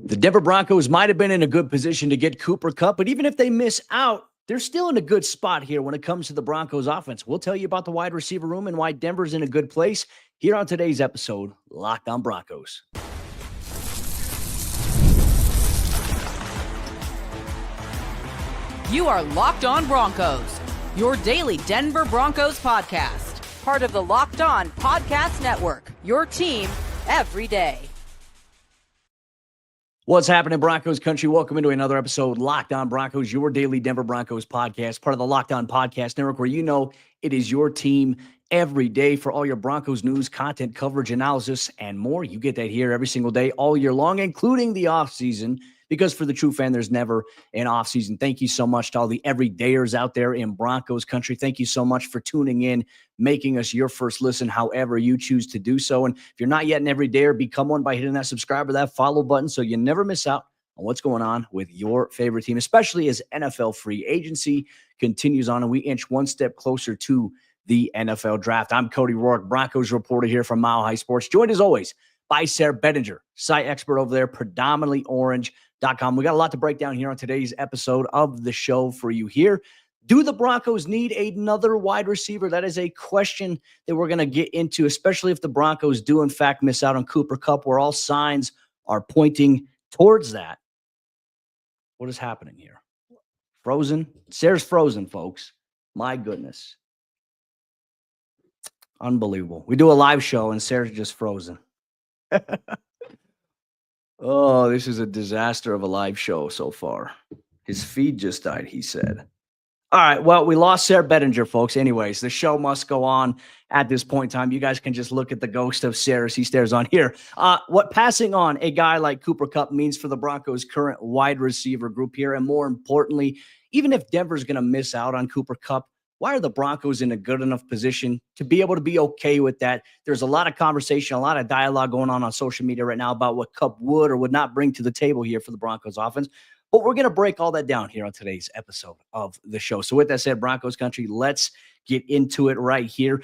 The Denver Broncos might have been in a good position to get Cooper Kupp, but even if they miss out, they're still in a good spot here when it comes to the Broncos offense. We'll tell you about the wide receiver room and why Denver's in a good place here on today's episode, Locked on Broncos. You are Locked on Broncos, your daily Denver Broncos podcast. Part of the Locked on Podcast Network, your team every day. What's happening, Broncos Country? Welcome into another episode, Locked on Broncos, your daily Denver Broncos podcast, part of the Locked on Podcast Network, where you know it is your team every day for all your Broncos news, content, coverage, analysis, and more. You get that here every single day, all year long, including the offseason, because for the true fan, there's never an offseason. Thank you so much to all the everydayers out there in Broncos Country. Thank you so much for tuning in, making us your first listen, however you choose to do so. And if you're not yet an everydayer, become one by hitting that subscribe or that follow button so you never miss out on what's going on with your favorite team, especially as NFL free agency continues on and we inch one step closer to the NFL draft. I'm Cody Roark, Broncos reporter here from Mile High Sports, joined as always by Sayre Bedinger, site expert over there, predominantly orange.com. We got a lot to break down here on today's episode of the show for you here. Do the Broncos need another wide receiver? That is a question that we're going to get into, especially if the Broncos do, in fact, miss out on Cooper Kupp, where all signs are pointing towards that. What is happening here? Frozen? Sayre's frozen, folks. My goodness. Unbelievable. We do a live show, and Sayre's just frozen. Oh, this is a disaster of a live show so far. His feed just died, he said. All right, well, we lost Sayre Bedinger, folks. Anyways, the show must go on at this point in time. You guys can just look at the ghost of Sayre as he stares on here. What passing on a guy like Cooper Kupp means for the Broncos' current wide receiver group here, and more importantly, even if Denver's going to miss out on Cooper Kupp, why are the Broncos in a good enough position to be able to be okay with that? There's a lot of conversation, a lot of dialogue going on social media right now about what Kupp would or would not bring to the table here for the Broncos offense. But we're going to break all that down here on today's episode of the show. So with that said, Broncos Country, let's get into it right here.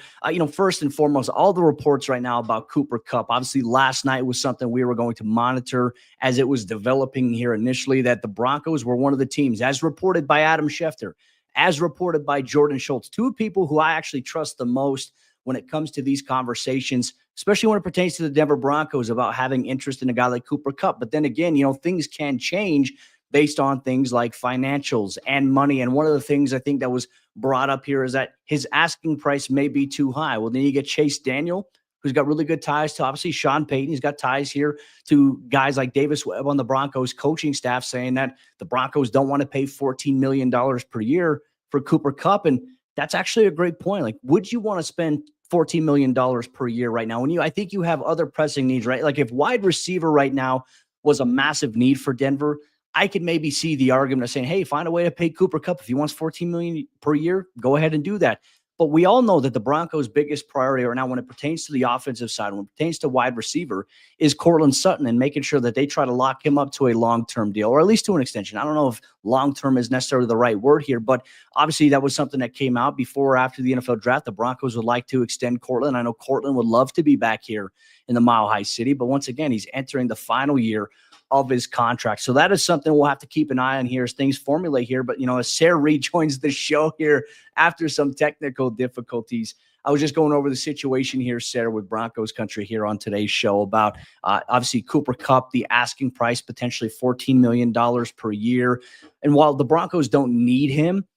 First and foremost, all the reports right now about Cooper Kupp. Obviously, last night was something we were going to monitor as it was developing here initially, that the Broncos were one of the teams, as reported by Adam Schefter, as reported by Jordan Schultz, two people who I actually trust the most when it comes to these conversations, especially when it pertains to the Denver Broncos about having interest in a guy like Cooper Kupp. But then again, things can change based on things like financials and money. And one of the things I think that was brought up here is that his asking price may be too high. Well, then you get Chase Daniel, who's got really good ties to obviously Sean Payton. He's got ties here to guys like Davis Webb on the Broncos coaching staff, saying that the Broncos don't want to pay $14 million per year for Cooper Kupp. And that's actually a great point. Like, would you want to spend $14 million per year right now? I think you have other pressing needs, right? Like if wide receiver right now was a massive need for Denver, I could maybe see the argument of saying, hey, find a way to pay Cooper Kupp. If he wants $14 million per year, go ahead and do that. But we all know that the Broncos' biggest priority right now when it pertains to the offensive side, when it pertains to wide receiver, is Courtland Sutton and making sure that they try to lock him up to a long-term deal, or at least to an extension. I don't know if long-term is necessarily the right word here, but obviously that was something that came out before or after the NFL draft. The Broncos would like to extend Courtland. I know Courtland would love to be back here in the Mile High City, but once again, he's entering the final year of his contract. So that is something we'll have to keep an eye on here as things formulate here. But, as Sayre rejoins the show here after some technical difficulties, I was just going over the situation here, Sayre, with Broncos Country here on today's show about obviously Cooper Kupp, the asking price, potentially $14 million per year. And while the Broncos don't need him,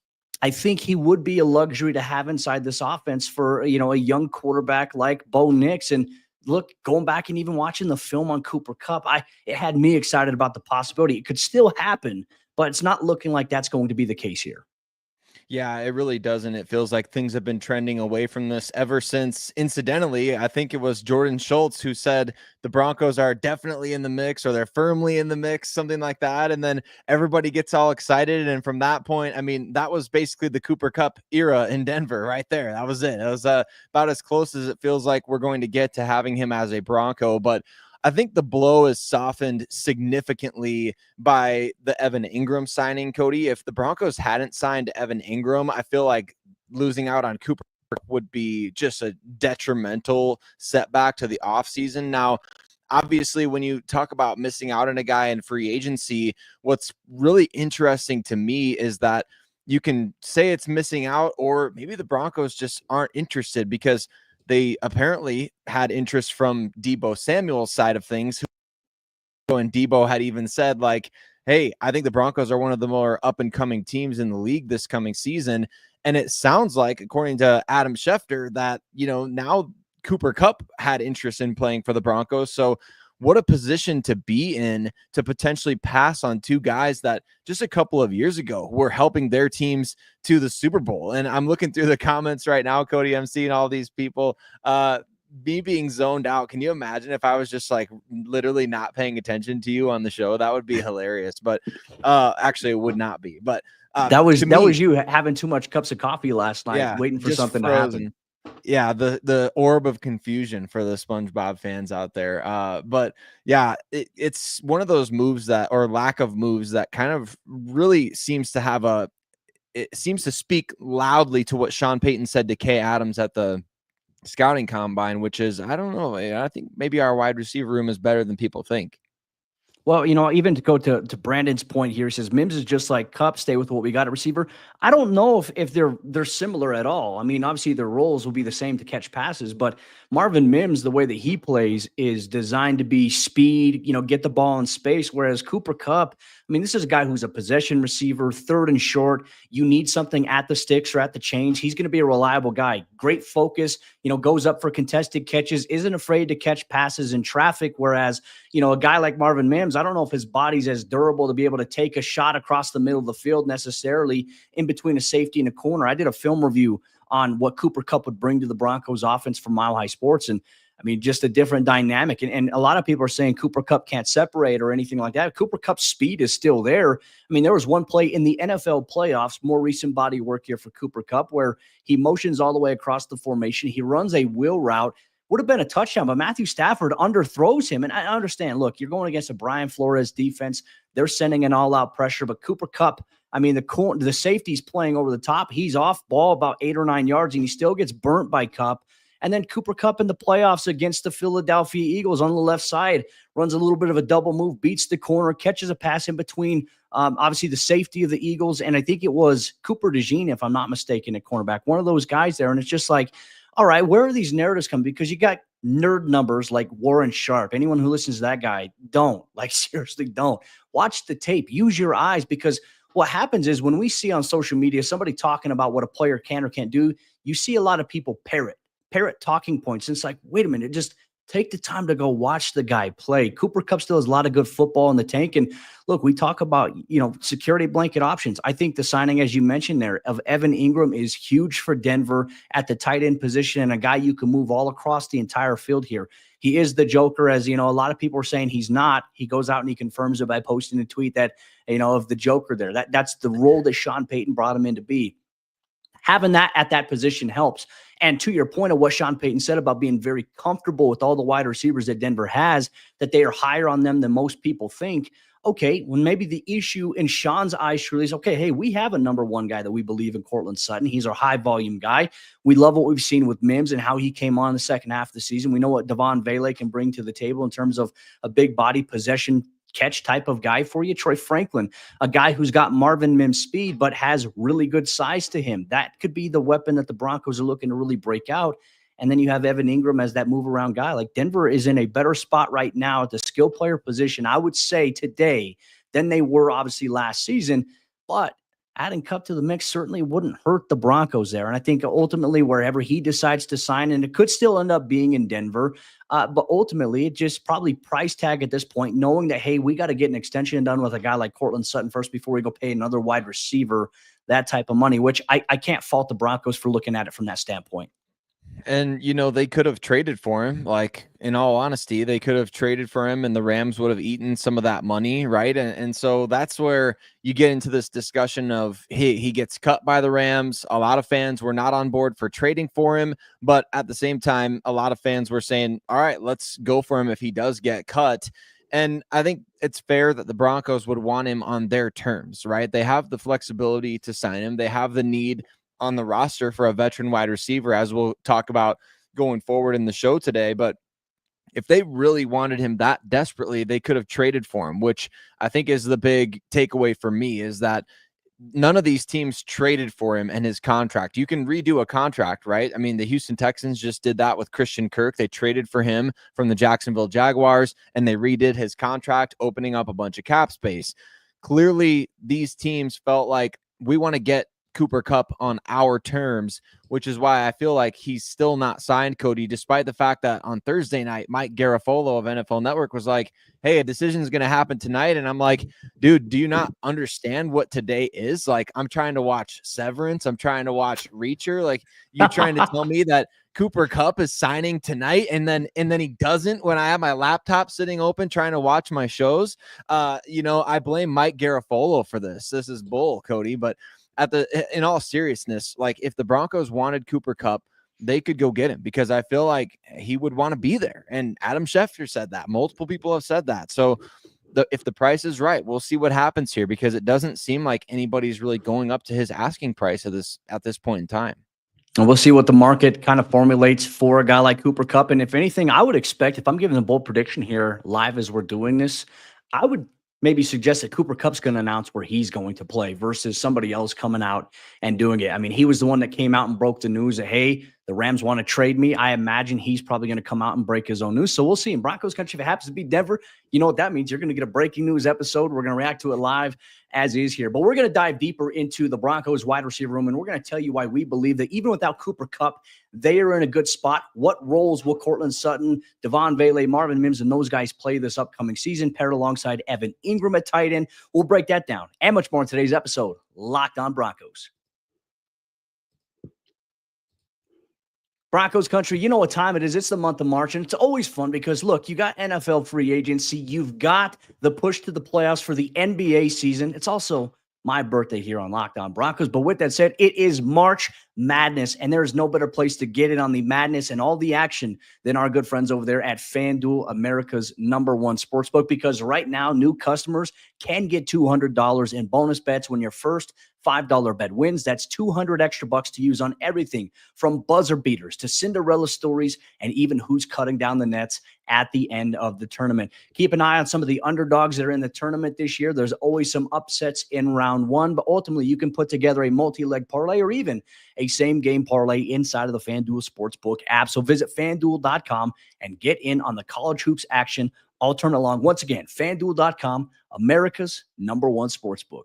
I think he would be a luxury to have inside this offense for, a young quarterback like Bo Nix. And look, going back and even watching the film on Cooper Kupp, it had me excited about the possibility. It could still happen, but it's not looking like that's going to be the case here. Yeah, it really doesn't. It feels like things have been trending away from this ever since, incidentally, I think it was Jordan Schultz who said the Broncos are definitely in the mix, or they're firmly in the mix, something like that. And then everybody gets all excited. And from that point, that was basically the Cooper Kupp era in Denver right there. That was it. It was about as close as it feels like we're going to get to having him as a Bronco. But I think the blow is softened significantly by the Evan Ingram signing, Cody. If the Broncos hadn't signed Evan Ingram, I feel like losing out on Cooper would be just a detrimental setback to the offseason. Now, obviously, when you talk about missing out on a guy in free agency, what's really interesting to me is that you can say it's missing out, or maybe the Broncos just aren't interested, because they apparently had interest from Deebo Samuel's side of things. And Deebo had even said, like, hey, I think the Broncos are one of the more up and coming teams in the league this coming season. And it sounds like, according to Adam Schefter, that, now Cooper Kupp had interest in playing for the Broncos. So what a position to be in to potentially pass on two guys that just a couple of years ago were helping their teams to the Super Bowl. And I'm looking through the comments right now, Cody, I'm seeing all these people, me being zoned out. Can you imagine if I was just like literally not paying attention to you on the show? That would be hilarious. But actually it would not be. But that was you having too much cups of coffee last night, waiting for something to happen. Yeah, the orb of confusion for the SpongeBob fans out there. But yeah, it's one of those moves that, or lack of moves, that kind of really seems to speak loudly to what Sean Payton said to Kay Adams at the scouting combine, which is, I don't know, I think maybe our wide receiver room is better than people think. Well, even to go to Brandon's point here, he says Mims is just like Kupp, stay with what we got at receiver. I don't know if they're similar at all. I mean, obviously their roles will be the same to catch passes, but Marvin Mims, the way that he plays is designed to be speed, get the ball in space. Whereas Cooper Kupp, I mean, this is a guy who's a possession receiver, third and short. You need something at the sticks or at the chains. He's going to be a reliable guy. Great focus, goes up for contested catches, isn't afraid to catch passes in traffic. Whereas, a guy like Marvin Mims, I don't know if his body's as durable to be able to take a shot across the middle of the field necessarily in between a safety and a corner. I did a film review on what Cooper Kupp would bring to the Broncos offense from Mile High Sports. And I mean, just a different dynamic. And a lot of people are saying Cooper Kupp can't separate or anything like that. Cooper Kupp's speed is still there. I mean, there was one play in the NFL playoffs, more recent body work here for Cooper Kupp, where he motions all the way across the formation. He runs a wheel route. Would have been a touchdown, but Matthew Stafford underthrows him. And I understand, look, you're going against a Brian Flores defense. They're sending an all-out pressure, but Cooper Kupp, I mean, the safety's playing over the top. He's off ball about 8 or 9 yards, and he still gets burnt by Kupp. And then Cooper Kupp in the playoffs against the Philadelphia Eagles on the left side runs a little bit of a double move, beats the corner, catches a pass in between, obviously the safety of the Eagles. And I think it was Cooper DeJean, if I'm not mistaken, at cornerback, one of those guys there. And it's just like, all right, where are these narratives coming? Because you got nerd numbers like Warren Sharp. Anyone who listens to that guy, seriously don't. Watch the tape. Use your eyes, because what happens is when we see on social media somebody talking about what a player can or can't do, you see a lot of people parrot talking points. And it's like, wait a minute, just take the time to go watch the guy play. Cooper Kupp still has a lot of good football in the tank. And look, we talk about, security blanket options. I think the signing, as you mentioned there, of Evan Ingram is huge for Denver at the tight end position, and a guy you can move all across the entire field here. He is the Joker, as a lot of people are saying he's not. He goes out and he confirms it by posting a tweet that, of the Joker there. That's the role that Sean Payton brought him in to be. Having that at that position helps. And to your point of what Sean Payton said about being very comfortable with all the wide receivers that Denver has, that they are higher on them than most people think. Okay, when maybe the issue in Sean's eyes truly is, okay, hey, we have a number one guy that we believe in, Courtland Sutton. He's our high volume guy. We love what we've seen with Mims and how he came on the second half of the season. We know what Devon Vele can bring to the table in terms of a big body possession catch type of guy for you. Troy Franklin, a guy who's got Marvin Mims speed, but has really good size to him. That could be the weapon that the Broncos are looking to really break out. And then you have Evan Ingram as that move around guy. Like, Denver is in a better spot right now at the skill player position, I would say today, than they were obviously last season. But adding Kupp to the mix certainly wouldn't hurt the Broncos there. And I think ultimately wherever he decides to sign, and it could still end up being in Denver, but ultimately it just probably price tag at this point, knowing that, hey, we got to get an extension done with a guy like Courtland Sutton first before we go pay another wide receiver that type of money, which I can't fault the Broncos for looking at it from that standpoint. And, they could have traded for him. Like, in all honesty, they could have traded for him and the Rams would have eaten some of that money, right? And so that's where you get into this discussion of, hey, he gets cut by the Rams. A lot of fans were not on board for trading for him. But at the same time, a lot of fans were saying, all right, let's go for him if he does get cut. And I think it's fair that the Broncos would want him on their terms, right? They have the flexibility to sign him. They have the need on the roster for a veteran wide receiver, as we'll talk about going forward in the show today. But if they really wanted him that desperately, they could have traded for him, which I think is the big takeaway for me, is that none of these teams traded for him and his contract. You can redo a contract, right? I mean, the Houston Texans just did that with Christian Kirk. They traded for him from the Jacksonville Jaguars, and they redid his contract, opening up a bunch of cap space. Clearly, these teams felt like, we want to get Cooper Kupp on our terms, which is why I feel like he's still not signed, Cody, despite the fact that on Thursday night, Mike Garafolo of NFL Network was like, hey, a decision is going to happen tonight. And I'm like, dude, do you not understand what today is? Like, I'm trying to watch Severance. I'm trying to watch Reacher. Like, you trying to tell me that Cooper Kupp is signing tonight and then he doesn't when I have my laptop sitting open trying to watch my shows? I blame Mike Garafolo for this. This is bull, Cody. But in all seriousness, like, if the Broncos wanted Cooper Kupp, they could go get him, because I feel like he would want to be there. And Adam Schefter said that. Multiple people have said that. So if the price is right, we'll see what happens here, because it doesn't seem like anybody's really going up to his asking price at this point in time. And we'll see what the market kind of formulates for a guy like Cooper Kupp. And if anything, I would expect, if I'm giving a bold prediction here live as we're doing this, I would maybe suggest that Cooper Kupp's going to announce where he's going to play versus somebody else coming out and doing it. I mean, he was the one that came out and broke the news that, hey, the Rams want to trade me. I imagine he's probably going to come out and break his own news. So we'll see. In Broncos Country, if it happens to be Denver, you know what that means. You're going to get a breaking news episode. We're going to react to it live as is here. But we're going to dive deeper into the Broncos wide receiver room, and we're going to tell you why we believe that even without Cooper Kupp, they are in a good spot. What roles will Cortland Sutton, Devon Vele, Marvin Mims, and those guys play this upcoming season, paired alongside Evan Ingram at tight end? We'll break that down and much more in today's episode, Locked On Broncos. Broncos Country, you know what time it is. It's the month of March, and it's always fun because, look, you got NFL free agency. You've got the push to the playoffs for the NBA season. It's also my birthday here on Locked On Broncos. But with that said, it is March Madness, and there is no better place to get in on the madness and all the action than our good friends over there at FanDuel, America's #1 sportsbook, because right now new customers can get $200 in bonus bets when your first $5 bet wins. That's $200 extra bucks to use on everything from buzzer beaters to Cinderella stories and even who's cutting down the nets at the end of the tournament. Keep an eye on some of the underdogs that are in the tournament this year. There's always some upsets in round one, but ultimately you can put together a multi-leg parlay or even a same-game parlay inside of the FanDuel Sportsbook app. So visit FanDuel.com and get in on the college hoops action all turn along. Once again, FanDuel.com, America's #1 sportsbook.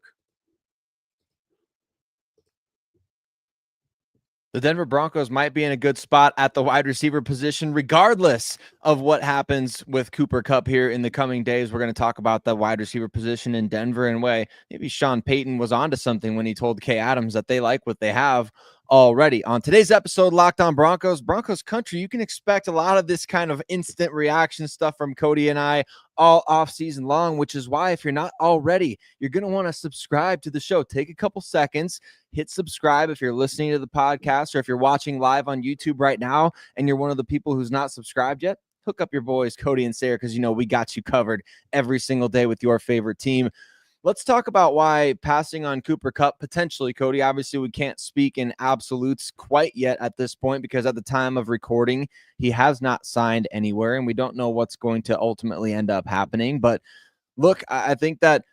The Denver Broncos might be in a good spot at the wide receiver position, regardless of what happens with Cooper Kupp here in the coming days. We're going to talk about the wide receiver position in Denver and way maybe Sean Payton was onto something when he told Kay Adams that they like what they have already. On today's episode, Locked On Broncos, Broncos Country, you can expect a lot of this kind of instant reaction stuff from Cody and I all off season long, which is why if you're not already, you're going to want to subscribe to the show. Take a couple seconds, hit subscribe if you're listening to the podcast, or if you're watching live on YouTube right now and you're one of the people who's not subscribed yet, hook up your boys, Cody and Sayre, because you know we got you covered every single day with your favorite team. Let's talk about why passing on Cooper Kupp potentially, Cody. Obviously, we can't speak in absolutes quite yet at this point because at the time of recording, he has not signed anywhere, and we don't know what's going to ultimately end up happening. But look, I think that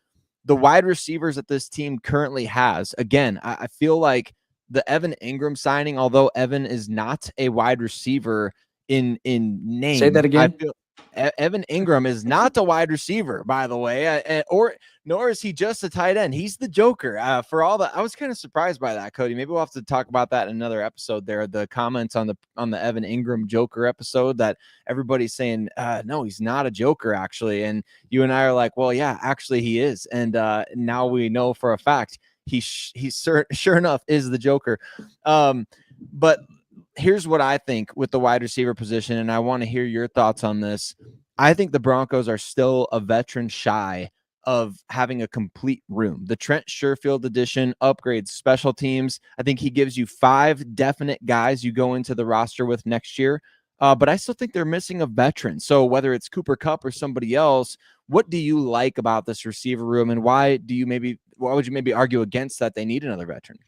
the wide receivers that this team currently has, again, I feel like the Evan Ingram signing, although Evan is not a wide receiver in name. Say that again. I feel Evan Ingram is not a wide receiver, by the way, nor is he just a tight end. He's the Joker. For all that, I was kind of surprised by that, Cody. Maybe we'll have to talk about that in another episode. There, the comments on the Evan Ingram Joker episode that everybody's saying, no, he's not a Joker actually, and you and I are like, well, yeah, actually he is, and now we know for a fact he sure enough is the Joker. But here's what I think with the wide receiver position, and I want to hear your thoughts on this. I think the Broncos are still a veteran shy of having a complete room. The Trent Sherfield edition upgrades special teams. I think he gives you 5 definite guys you go into the roster with next year. But I still think they're missing a veteran. So whether it's Cooper Kupp or somebody else, what do you like about this receiver room, and why would you maybe argue against that they need another veteran?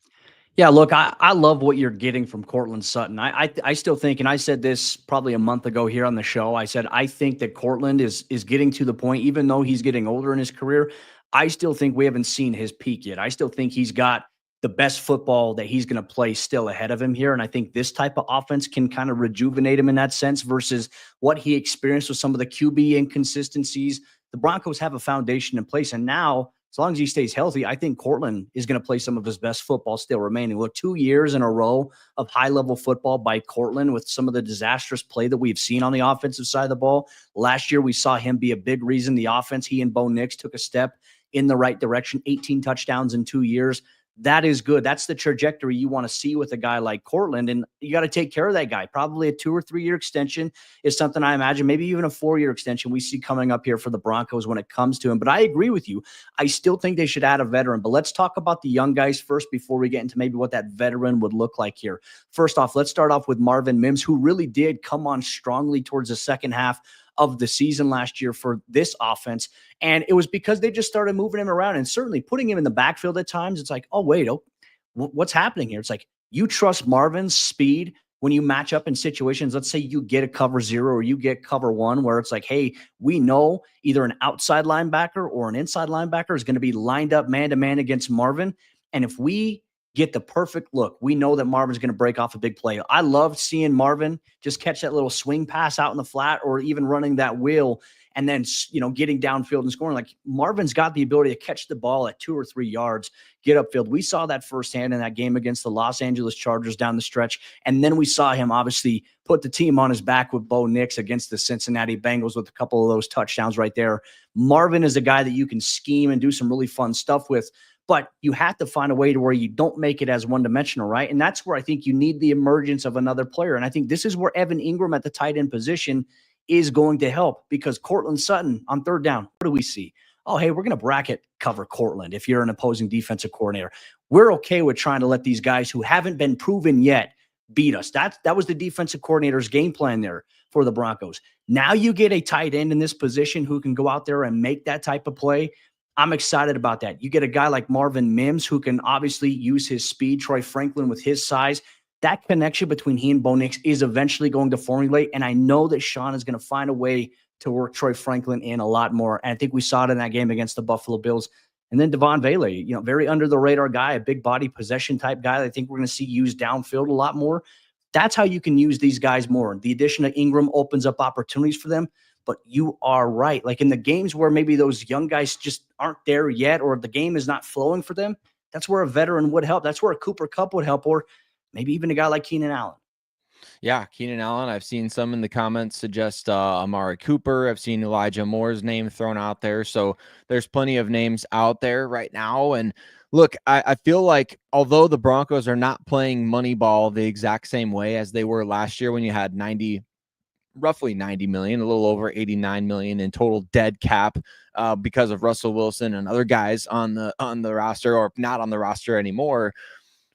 Yeah, look, I love what you're getting from Cortland Sutton. I still think, and I said this probably a month ago here on the show. I said I think that Cortland is getting to the point, even though he's getting older in his career. I still think we haven't seen his peak yet. I still think he's got the best football that he's going to play still ahead of him here. And I think this type of offense can kind of rejuvenate him in that sense versus what he experienced with some of the QB inconsistencies. The Broncos have a foundation in place, and now, as long as he stays healthy, I think Cortland is going to play some of his best football still remaining. Look, 2 years in a row of high-level football by Cortland with some of the disastrous play that we've seen on the offensive side of the ball. Last year, we saw him be a big reason the offense, he and Bo Nix took a step in the right direction, 18 touchdowns in 2 years. That is good. That's the trajectory you want to see with a guy like Cortland, and you got to take care of that guy. Probably a 2 or 3 year extension is something I imagine, maybe even a 4-year extension we see coming up here for the Broncos when it comes to him. But I agree with you. I still think they should add a veteran. But let's talk about the young guys first before we get into maybe what that veteran would look like here. First off, let's start off with Marvin Mims, who really did come on strongly towards the second half of the season last year for this offense. And it was because they just started moving him around and certainly putting him in the backfield at times. It's like, oh, wait, what's happening here? It's like you trust Marvin's speed when you match up in situations. Let's say you get a cover 0 or you get cover 1 where it's like, hey, we know either an outside linebacker or an inside linebacker is going to be lined up man-to-man against Marvin. And if we get the perfect look, we know that Marvin's going to break off a big play. I loved seeing Marvin just catch that little swing pass out in the flat or even running that wheel and then, getting downfield and scoring. Like Marvin's got the ability to catch the ball at 2 or 3 yards, get upfield. We saw that firsthand in that game against the Los Angeles Chargers down the stretch. And then we saw him obviously put the team on his back with Bo Nix against the Cincinnati Bengals with a couple of those touchdowns right there. Marvin is a guy that you can scheme and do some really fun stuff with. But you have to find a way to where you don't make it as one-dimensional, right? And that's where I think you need the emergence of another player. And I think this is where Evan Ingram at the tight end position is going to help because Cortland Sutton on third down, what do we see? Oh, hey, we're going to bracket cover Cortland if you're an opposing defensive coordinator. We're okay with trying to let these guys who haven't been proven yet beat us. That was the defensive coordinator's game plan there for the Broncos. Now you get a tight end in this position who can go out there and make that type of play. I'm excited about that. You get a guy like Marvin Mims who can obviously use his speed, Troy Franklin with his size. That connection between he and Bo Nix is eventually going to formulate, and I know that Sean is going to find a way to work Troy Franklin in a lot more, and I think we saw it in that game against the Buffalo Bills. And then Devon Bailey, very under-the-radar guy, a big body possession type guy that I think we're going to see used downfield a lot more. That's how you can use these guys more. The addition of Ingram opens up opportunities for them. But you are right. Like in the games where maybe those young guys just aren't there yet or the game is not flowing for them, that's where a veteran would help. That's where a Cooper Kupp would help, or maybe even a guy like Keenan Allen. Yeah, Keenan Allen. I've seen some in the comments suggest Amari Cooper. I've seen Elijah Moore's name thrown out there. So there's plenty of names out there right now. And look, I feel like although the Broncos are not playing Moneyball the exact same way as they were last year when you had roughly 90 million, a little over 89 million in total dead cap because of Russell Wilson and other guys on the roster or not on the roster anymore.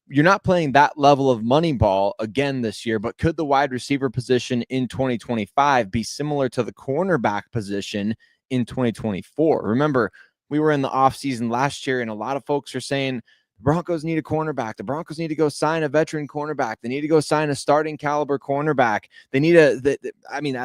You're not playing that level of money ball again this year, but could the wide receiver position in 2025 be similar to the cornerback position in 2024? Remember, we were in the offseason last year and a lot of folks are saying the Broncos need a cornerback. The Broncos need to go sign a veteran cornerback. They need to go sign a starting caliber cornerback. They need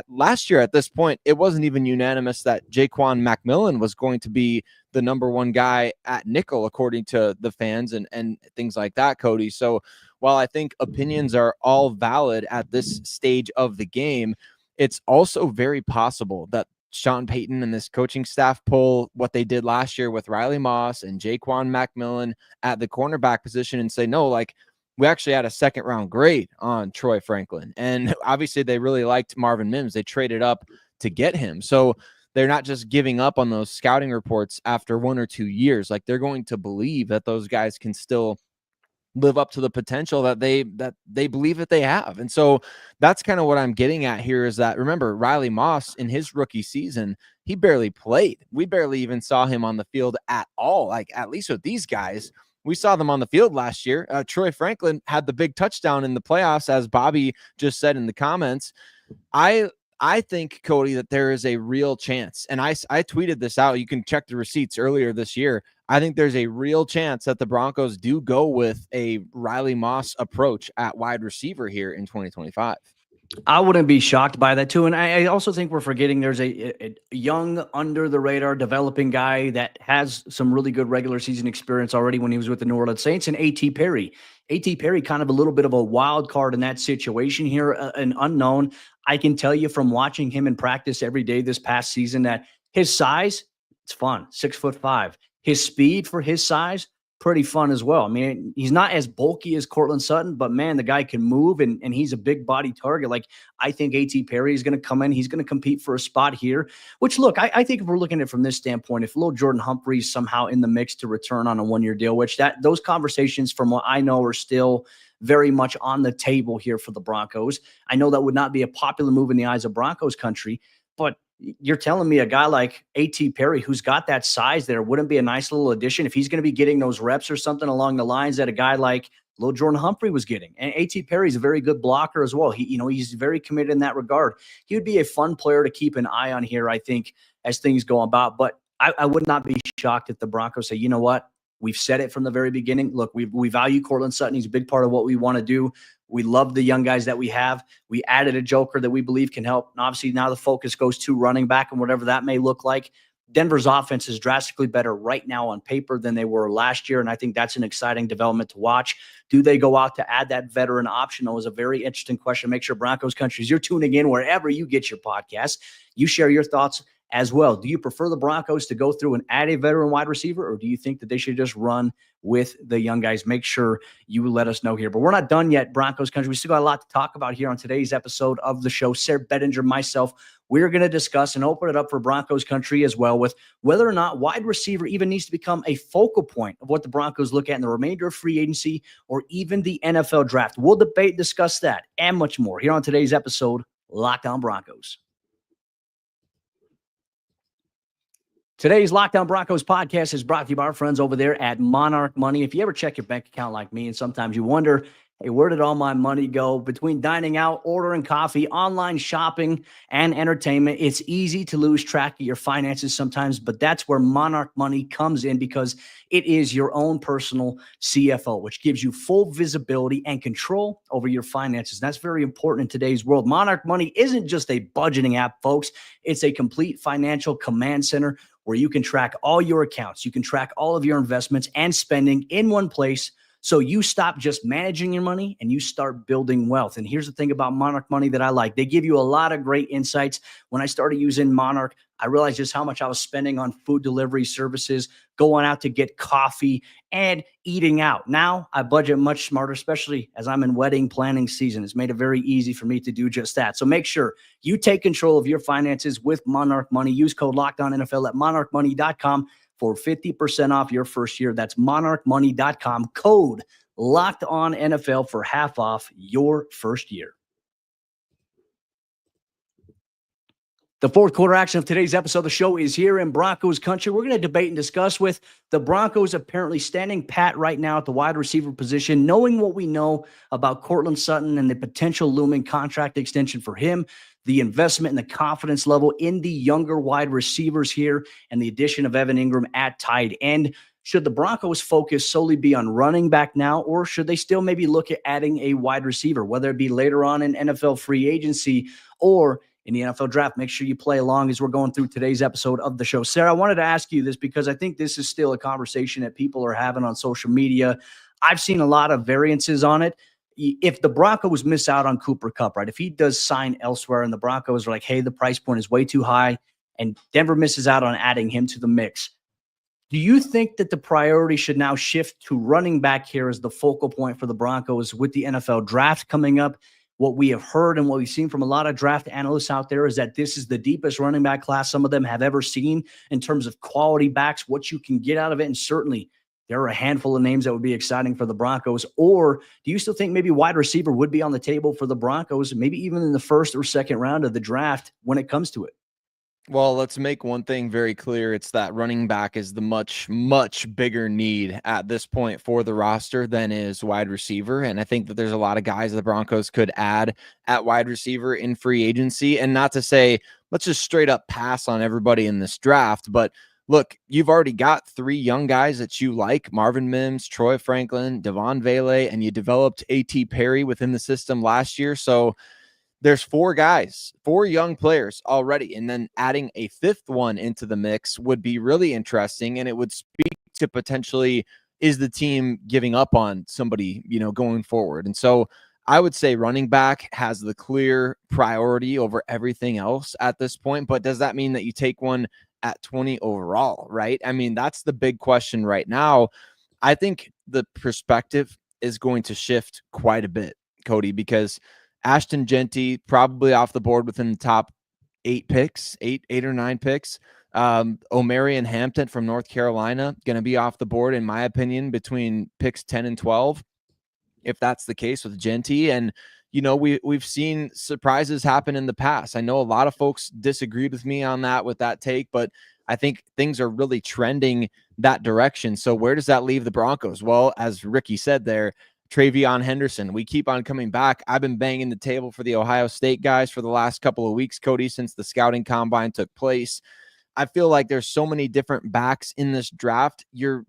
last year at this point, it wasn't even unanimous that Jaquan McMillan was going to be the number one guy at nickel, according to the fans and things like that, Cody. So while I think opinions are all valid at this stage of the game, it's also very possible that Sean Payton and this coaching staff pull what they did last year with Riley Moss and Jaquan McMillan at the cornerback position and say, no, like we actually had a second round grade on Troy Franklin. And obviously they really liked Marvin Mims. They traded up to get him. So they're not just giving up on those scouting reports after 1 or 2 years. Like they're going to believe that those guys can still live up to the potential that they believe that they have. And so that's kind of what I'm getting at here is that, remember, Riley Moss in his rookie season, he barely played. We barely even saw him on the field at all. Like at least with these guys, we saw them on the field last year. Troy Franklin had the big touchdown in the playoffs, as Bobby just said in the comments. I I think, Cody, that there is a real chance, and I tweeted this out. You can check the receipts earlier this year. I think there's a real chance that the Broncos do go with a Riley Moss approach at wide receiver here in 2025. I wouldn't be shocked by that too. And I also think we're forgetting there's a young, under the radar developing guy that has some really good regular season experience already when he was with the New Orleans Saints, and A.T. Perry. A.T. Perry, kind of a little bit of a wild card in that situation here, an unknown. I can tell you from watching him in practice every day this past season that his size, it's fun, 6'5". His speed for his size, pretty fun as well. I mean, he's not as bulky as Cortland Sutton, but man, the guy can move and he's a big body target. Like, I think A.T. Perry is going to come in. He's going to compete for a spot here, which, look, I think if we're looking at it from this standpoint, if little Jordan Humphrey's somehow in the mix to return on a one-year deal, which those conversations from what I know are still very much on the table here for the Broncos. I know that would not be a popular move in the eyes of Broncos country, but you're telling me a guy like A.T. Perry, who's got that size there, wouldn't be a nice little addition if he's going to be getting those reps or something along the lines that a guy like little Jordan Humphrey was getting. And A.T. Perry's a very good blocker as well. He's very committed in that regard. He would be a fun player to keep an eye on here, I think, as things go about. But I would not be shocked if the Broncos say, you know what? We've said it from the very beginning. Look, we value Cortland Sutton. He's a big part of what we want to do. We love the young guys that we have. We added a joker that we believe can help. And obviously now the focus goes to running back and whatever that may look like. Denver's offense is drastically better right now on paper than they were last year, and I think that's an exciting development to watch. Do they go out to add that veteran option? That was a very interesting question. Make sure Broncos Country, you're tuning in wherever you get your podcasts. You share your thoughts as well. Do you prefer the Broncos to go through and add a veteran wide receiver, or do you think that they should just run with the young guys? Make sure you let us know here. But we're not done yet, Broncos Country. We still got a lot to talk about here on today's episode of the show. Sayre Bedinger, myself, we're going to discuss and open it up for Broncos Country as well with whether or not wide receiver even needs to become a focal point of what the Broncos look at in the remainder of free agency or even the NFL draft. We'll debate, discuss that, and much more here on today's episode, Locked On Broncos. Today's Lockdown Broncos podcast is brought to you by our friends over there at Monarch Money. If you ever check your bank account like me and sometimes you wonder, hey, where did all my money go? Between dining out, ordering coffee, online shopping, and entertainment, it's easy to lose track of your finances sometimes, but that's where Monarch Money comes in because it is your own personal CFO, which gives you full visibility and control over your finances. That's very important in today's world. Monarch Money isn't just a budgeting app, folks. It's a complete financial command center where you can track all your accounts. You can track all of your investments and spending in one place. So you stop just managing your money and you start building wealth. And here's the thing about Monarch Money that I like. They give you a lot of great insights. When I started using Monarch, I realized just how much I was spending on food delivery services, going out to get coffee, and eating out. Now I budget much smarter, especially as I'm in wedding planning season. It's made it very easy for me to do just that. So make sure you take control of your finances with Monarch Money. Use code LOCKEDONNFL at monarchmoney.com for 50% off your first year. That's monarchmoney.com. Code LOCKEDONNFL for half off your first year. The fourth quarter action of today's episode of the show is here in Broncos Country. We're going to debate and discuss with the Broncos apparently standing pat right now at the wide receiver position, knowing what we know about Cortland Sutton and the potential looming contract extension for him, the investment and the confidence level in the younger wide receivers here, and the addition of Evan Ingram at tight end. Should the Broncos focus solely be on running back now, or should they still maybe look at adding a wide receiver, whether it be later on in NFL free agency or in the NFL draft? Make sure you play along as we're going through today's episode of the show. Sayre, I wanted to ask you this because I think this is still a conversation that people are having on social media. I've seen a lot of variances on it. If the Broncos miss out on Cooper Kupp, right, if he does sign elsewhere and the Broncos are like, hey, the price point is way too high, and Denver misses out on adding him to the mix, do you think that the priority should now shift to running back here as the focal point for the Broncos with the NFL draft coming up? What we have heard and what we've seen from a lot of draft analysts out there is that this is the deepest running back class some of them have ever seen in terms of quality backs, what you can get out of it. And certainly there are a handful of names that would be exciting for the Broncos. Or do you still think maybe wide receiver would be on the table for the Broncos, maybe even in the first or second round of the draft when it comes to it? Well, let's make one thing very clear. It's that running back is the much, much bigger need at this point for the roster than is wide receiver. And I think that there's a lot of guys the Broncos could add at wide receiver in free agency. And not to say, let's just straight up pass on everybody in this draft. But look, you've already got 3 young guys that you like: Marvin Mims, Troy Franklin, Devon Vele, and you developed A.T. Perry within the system last year. So there's 4 guys, 4 young players already, and then adding a 5th one into the mix would be really interesting, and it would speak to potentially, is the team giving up on somebody, going forward? And so I would say running back has the clear priority over everything else at this point. But does that mean that you take one at 20 overall, right? I mean, that's the big question right now. I think the perspective is going to shift quite a bit, Cody, because Ashton Genty probably off the board within the top 8 picks, eight or 9 picks. Omarion Hampton from North Carolina going to be off the board, in my opinion, between picks 10 and 12, if that's the case with Genty. And we've seen surprises happen in the past. I know a lot of folks disagreed with me on that with that take, but I think things are really trending that direction. So where does that leave the Broncos? Well, as Ricky said there, Travion Henderson, we keep on coming back. I've been banging the table for the Ohio State guys for the last couple of weeks, Cody, since the scouting combine took place. I feel like there's so many different backs in this draft. Your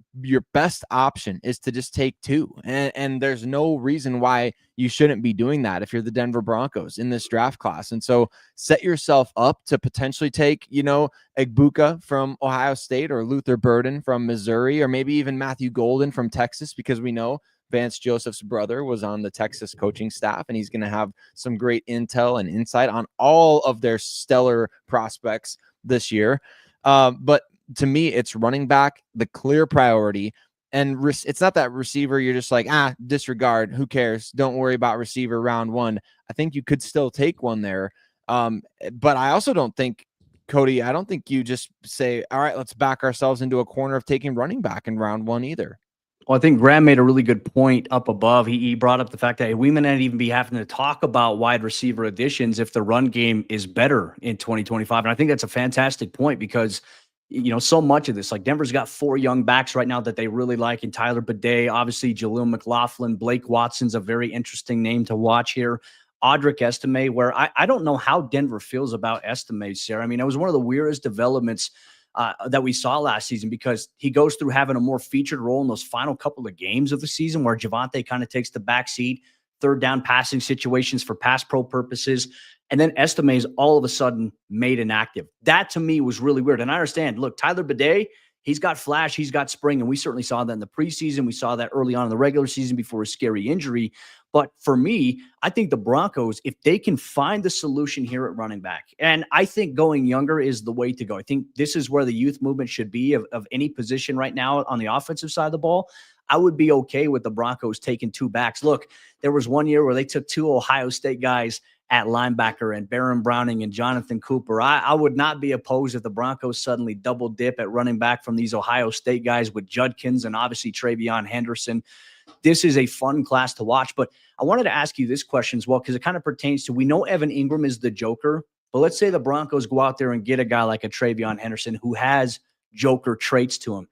best option is to just take 2. And there's no reason why you shouldn't be doing that if you're the Denver Broncos in this draft class. And so set yourself up to potentially take, Egbuka from Ohio State, or Luther Burden from Missouri, or maybe even Matthew Golden from Texas, because we know Vance Joseph's brother was on the Texas coaching staff, and he's going to have some great intel and insight on all of their stellar prospects this year. But to me, it's running back, the clear priority. And it's not that receiver you're just like, disregard, who cares? Don't worry about receiver round 1. I think you could still take one there. But I also don't think, Cody, I don't think you just say, all right, let's back ourselves into a corner of taking running back in round 1 either. Well, I think Graham made a really good point up above. He brought up the fact that we may not even be having to talk about wide receiver additions if the run game is better in 2025. And I think that's a fantastic point, because, so much of this, like, Denver's got 4 young backs right now that they really like, and Tyler Bidet, obviously Jaleel McLaughlin, Blake Watson's a very interesting name to watch here. Audric Estime, where I don't know how Denver feels about Estime, Sarah. I mean, it was one of the weirdest developments that we saw last season, because he goes through having a more featured role in those final couple of games of the season, where Javonte kind of takes the back seat, 3rd down passing situations for pass pro purposes. And then Estime's all of a sudden made inactive. That to me was really weird. And I understand, look, Tyler Bidet, he's got flash, he's got spring, and we certainly saw that in the preseason. We saw that early on in the regular season before a scary injury. But for me, I think the Broncos, if they can find the solution here at running back, and I think going younger is the way to go. I think this is where the youth movement should be of any position right now on the offensive side of the ball. I would be okay with the Broncos taking 2 backs. Look, there was one year where they took 2 Ohio State guys at linebacker, and Baron Browning and Jonathan Cooper. I would not be opposed if the Broncos suddenly double dip at running back from these Ohio State guys with Judkins and obviously Travion Henderson. This is a fun class to watch. But I wanted to ask you this question as well, because it kind of pertains to, we know Evan Ingram is the Joker, but let's say the Broncos go out there and get a guy like a Travion Henderson who has Joker traits to him.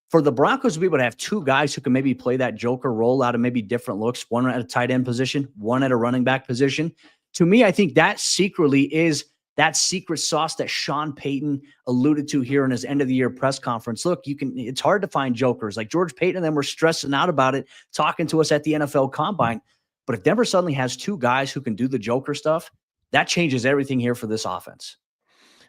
For the Broncos to be able to have 2 guys who can maybe play that Joker role out of maybe different looks, one at a tight end position, one at a running back position, to me, I think that secretly is that secret sauce that Sean Payton alluded to here in his end of the year press conference. Look, it's hard to find jokers. Like George Payton and them were stressing out about it, talking to us at the NFL Combine. But if Denver suddenly has 2 guys who can do the Joker stuff, that changes everything here for this offense.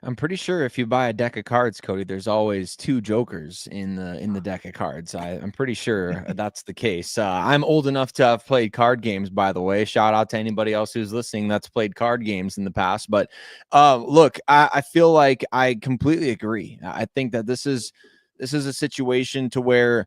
I'm pretty sure if you buy a deck of cards, Cody, there's always 2 jokers in the deck of cards. I'm pretty sure that's the case. I'm old enough to have played card games, by the way. Shout out to anybody else who's listening that's played card games in the past. But look, I feel like I completely agree. I think that this is a situation to where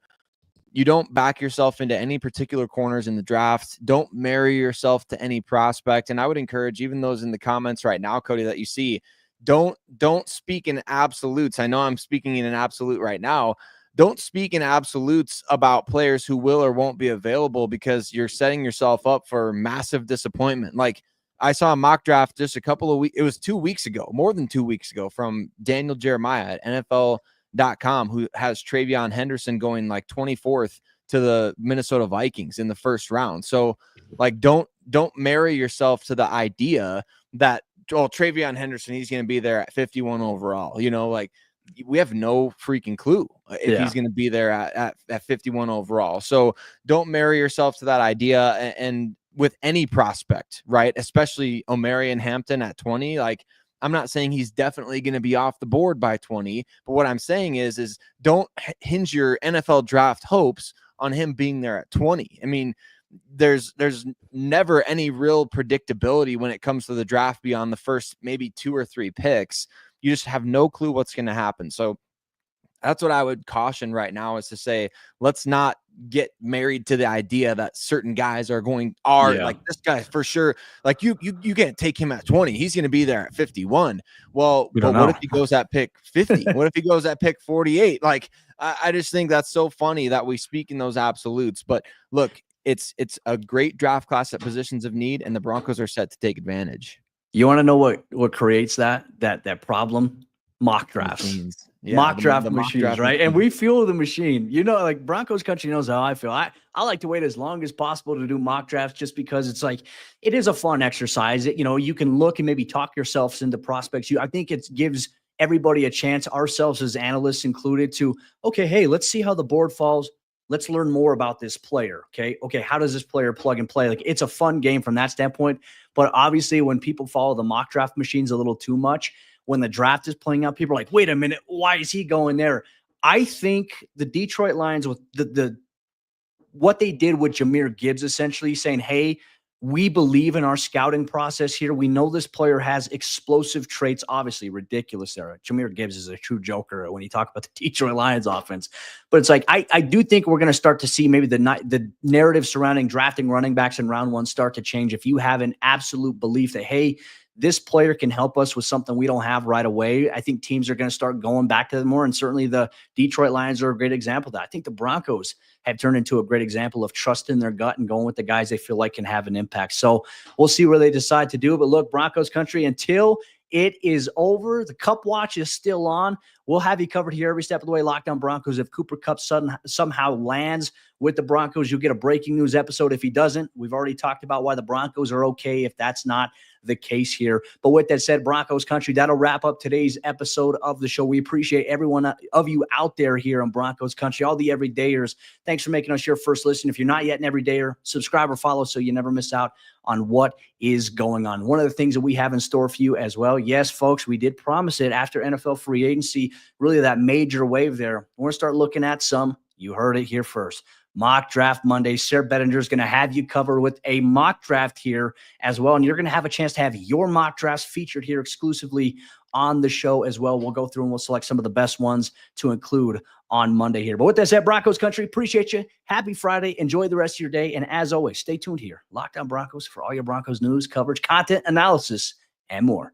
you don't back yourself into any particular corners in the draft. Don't marry yourself to any prospect. And I would encourage even those in the comments right now, Cody, that you see, don't speak in absolutes. I know I'm speaking in an absolute right now. Don't speak in absolutes about players who will or won't be available, because you're setting yourself up for massive disappointment. Like, I saw a mock draft just a couple of weeks. It was 2 weeks ago, more than 2 weeks ago, from Daniel Jeremiah at NFL.com, who has Travion Henderson going like 24th to the Minnesota Vikings in the first round. So like, don't marry yourself to the idea that, oh, Travion Henderson, he's going to be there at 51 overall. You know, like, we have no freaking clue if he's going to be there at 51 overall. So don't marry yourself to that idea. And with any prospect, right? Especially Omarion Hampton at 20, like, I'm not saying he's definitely going to be off the board by 20, but what I'm saying is don't hinge your NFL draft hopes on him being there at 20. I mean, there's never any real predictability when it comes to the draft beyond the first maybe 2 or 3 picks. You just have no clue what's going to happen. So that's what I would caution right now, is to say, let's not get married to the idea that certain guys like this guy for sure. Like you can't take him at 20. He's going to be there at 51. Well, but what if he goes at pick 50? What if he goes at pick 48? Like, I just think that's so funny that we speak in those absolutes. But look, it's a great draft class at positions of need, and the Broncos are set to take advantage. You want to know what creates that problem? Mock drafts. Machines. Yeah, mock draft machines, right? And we fuel the machine. You know, like, Broncos Country knows how I feel. I like to wait as long as possible to do mock drafts, just because it's like, it is a fun exercise. You can look and maybe talk yourselves into prospects. I think it gives everybody a chance, ourselves as analysts included, to, okay, hey, let's see how the board falls. Let's learn more about this player. Okay, how does this player plug and play? Like, it's a fun game from that standpoint. But obviously, when people follow the mock draft machines a little too much, when the draft is playing out, people are like, wait a minute, why is he going there? I think the Detroit Lions, with what they did with Jahmyr Gibbs, essentially saying, hey, we believe in our scouting process here. We know this player has explosive traits. Obviously, ridiculous there. Jahmyr Gibbs is a true joker when you talk about the Detroit Lions offense. But it's like, I do think we're going to start to see maybe the narrative surrounding drafting running backs in round 1 start to change. If you have an absolute belief that, hey, this player can help us with something we don't have right away, I think teams are going to start going back to them more. And certainly the Detroit Lions are a great example of that. I think the Broncos have turned into a great example of trusting their gut and going with the guys they feel like can have an impact. So we'll see where they decide to do. But look, Broncos Country, until it is over, the Cup Watch is still on. We'll have you covered here every step of the way. Locked On Broncos. If Cooper Kupp somehow lands with the Broncos, you'll get a breaking news episode. If he doesn't, we've already talked about why the Broncos are okay if that's not the case here. But with that said, Broncos Country, that'll wrap up today's episode of the show. We appreciate everyone of you out there here on Broncos Country, all the everydayers. Thanks for making us your first listen. If you're not yet an everydayer, subscribe or follow so you never miss out on what is going on. One of the things that we have in store for you as well, yes, folks, we did promise it after NFL free agency, really that major wave there. We're going to start looking at some, you heard it here first, Mock Draft Monday. Sayre Bedinger is going to have you covered with a mock draft here as well. And you're going to have a chance to have your mock drafts featured here exclusively on the show as well. We'll go through and we'll select some of the best ones to include on Monday here. But with that said, Broncos Country, appreciate you. Happy Friday. Enjoy the rest of your day. And as always, stay tuned here. Locked On Broncos for all your Broncos news, coverage, content, analysis, and more.